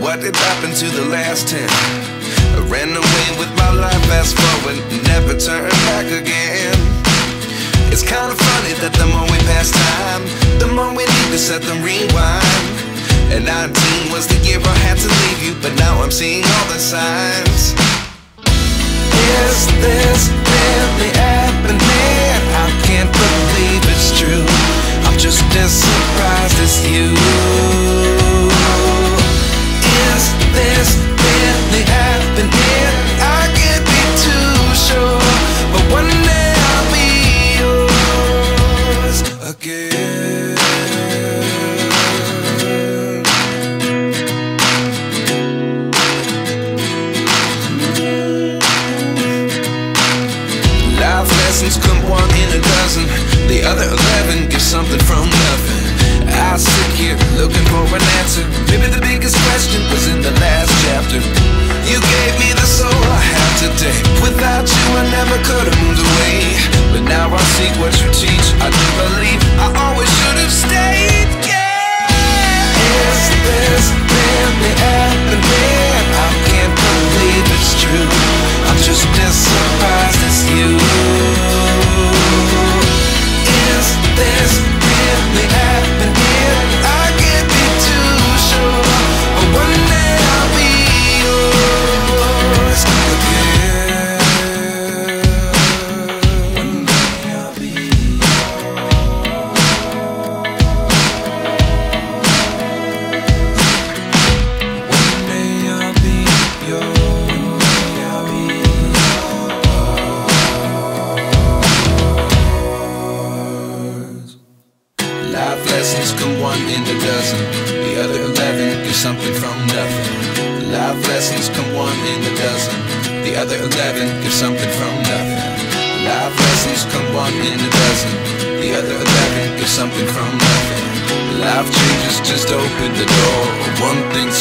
what did happen to the last 10? I ran away with my life, fast forward, never turn back again. It's kind of funny that the more we pass time, the more we need to set them rewind. And 19 was the year I had to leave you, but now I'm seeing all the signs. Is this really happening? I can't believe it's true. I'm just as surprised as you. Is this really happening? I can't be too sure, but one day I'll be yours again. Life lessons come one in a dozen. The other 11 give something from nothing. I sit here looking for an answer. Maybe the biggest question was in the last chapter. You gave me the soul I have today. Without you I never could have moved away. But now I see what you teach. I do believe I always should have stayed. Yeah. Is this really happening? I can't believe it's true. I'm just as surprised as you. Is this really happening? I can't be too sure, but one day I'll be yours again. One day I'll be yours. One day I'll be yours. Life lessons come one in a dozen. The other 11 give something from nothing. Life lessons come one in a dozen. The other 11 give something from nothing. Life lessons come one in a dozen. The other 11 give something from nothing. Life changes just open the door. One thing's